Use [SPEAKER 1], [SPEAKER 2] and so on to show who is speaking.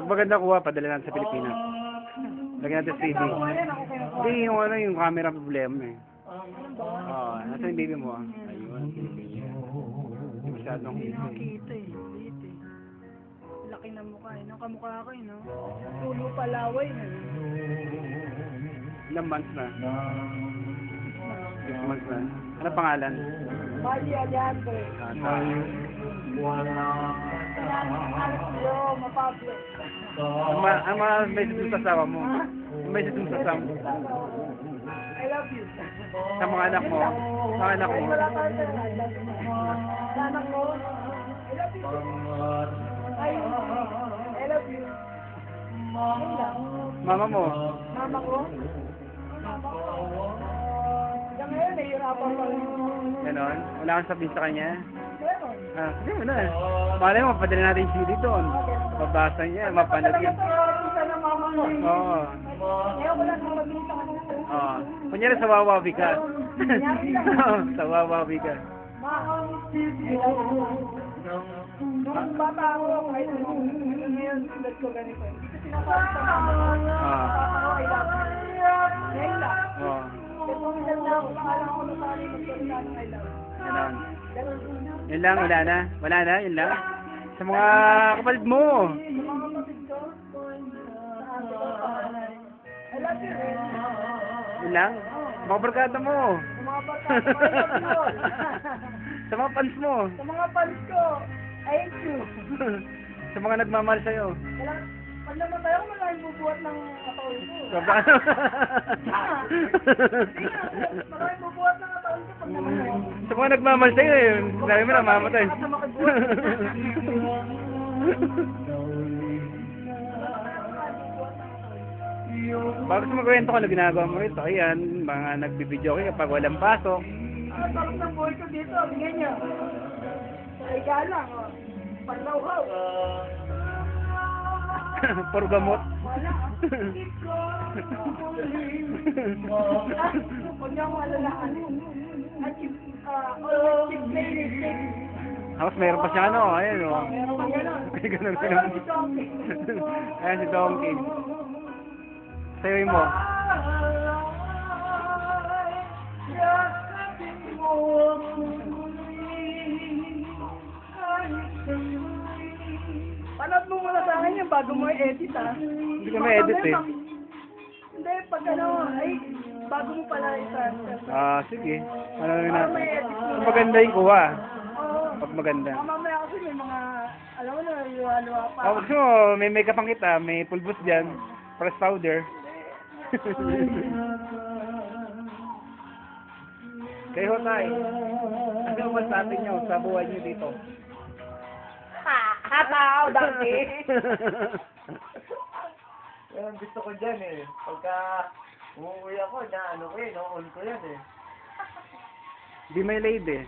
[SPEAKER 1] Pag maganda kuha, padala natin sa Pilipinas. Lagyan natin CD. Hindi, yung ano, yung camera problema eh. Oo, nasa yung baby mo ah. Ayun, baby niya. Hindi masyadong
[SPEAKER 2] Hindi
[SPEAKER 1] kita eh.
[SPEAKER 2] nakikita eh. Liit eh. Laki ng mukha eh. Nung kamukha ko eh, no? Tulo palaway na.
[SPEAKER 1] Ilang months na? 6 months na. Ano pangalan?
[SPEAKER 2] Mali Alejandro.
[SPEAKER 1] Ah, sa...
[SPEAKER 2] Yo, mapablo.
[SPEAKER 1] Ang mga message mo sa asawa mo? Ang message mo sa asawa mo?
[SPEAKER 2] I love you.
[SPEAKER 1] Sa mga anak mo? Sa mga anak mo?
[SPEAKER 2] Wala ka sa anak ko. I love you. I love you. Yun lang.
[SPEAKER 1] Mama mo?
[SPEAKER 2] Mama ko. Mama ko. Hanggang ngayon, nahihirapan pa rin.
[SPEAKER 1] Ganon? Wala kang sabihin sa kanya?
[SPEAKER 2] Meron.
[SPEAKER 1] Ah, sige mo na. Malay mo, padala natin yung CD doon. Mabasa niya, mapanood
[SPEAKER 2] Talaga
[SPEAKER 1] niya.
[SPEAKER 2] pa isa ng mama ko.
[SPEAKER 1] Oo.
[SPEAKER 2] Ngayon ko lang nakakita ka nito.
[SPEAKER 1] Oo. Kunyari sa wawabi ka. Oo, sa wawabi ka.
[SPEAKER 2] Nung bata ako, kahit ngayon, sunod ko ganito. Hindi ko sinasabi sa mama ko. Bata ko, I love you. Ngayon lang.
[SPEAKER 1] Oo.
[SPEAKER 2] Kasi kung ilan na ako, akala ko nung sali magsalita ng I love you.
[SPEAKER 1] Ganon.
[SPEAKER 2] Ganun.
[SPEAKER 1] Yun lang, wala na. Wala na, yun lang. Sa mga kapatid mo.
[SPEAKER 2] Sa mga kapatid ko, I love you.
[SPEAKER 1] Yun lang. Mga barkada mo.
[SPEAKER 2] Sa mga bata ko, I love you.
[SPEAKER 1] Sa mga fans mo.
[SPEAKER 2] Sa mga fans ko, thank you.
[SPEAKER 1] Sa mga nagmamahal sa'yo.
[SPEAKER 2] Pag naman tayo, maraming bubuhat ng katawan ko.
[SPEAKER 1] Sobra ano?
[SPEAKER 2] Maraming bubuhat ng katawan ko pag naman tayo.
[SPEAKER 1] Sa mga nagmamahal sa'yo eh. Sabi mo na, mamatay.
[SPEAKER 2] Sa makibuhat.
[SPEAKER 1] Bago sa magkwento ko na ginagawa mo ito, ayan, mga nagbibideo kayo kapag walang pasok.
[SPEAKER 2] Ang sarap ng buhay ko dito, tingnan nyo. Ay galang, oh. Panlawhaw.
[SPEAKER 1] Puro gamot.
[SPEAKER 2] Wala. Huwag niyo akong alalaan. At always keep playing safe.
[SPEAKER 1] Tapos meron pa siya ano, ayan o.
[SPEAKER 2] Meron pa gano'n.
[SPEAKER 1] May ganun
[SPEAKER 2] Parang
[SPEAKER 1] ganun.
[SPEAKER 2] si Donkey.
[SPEAKER 1] Ayan si Donkey. Sayo mo.
[SPEAKER 2] Panood mo muna sa akin yan bago mo i-edit ha.
[SPEAKER 1] Hindi ko ma-edit eh.
[SPEAKER 2] Hindi, pag ano, ay, bago mo pala i-start.
[SPEAKER 1] Ah, sige. Ano na
[SPEAKER 2] Para
[SPEAKER 1] natin.
[SPEAKER 2] may edit mo.
[SPEAKER 1] Pag maganda yung kuha.
[SPEAKER 2] Oo.
[SPEAKER 1] Pag maganda.
[SPEAKER 2] Mamaya kasi may mga, alam mo na, luwa-luwa pa.
[SPEAKER 1] Oh, gusto mo, may makeup ang kita, may pulbos dyan. Press powder. Kayo tayo. Ano ba sa atin nyo sa buhay nyo dito?
[SPEAKER 2] Tao, dami.
[SPEAKER 3] Yan ang gusto ko dyan eh. Pagka umuwi ako, na ano ko eh, no-on ko yan eh.
[SPEAKER 1] Be my lady.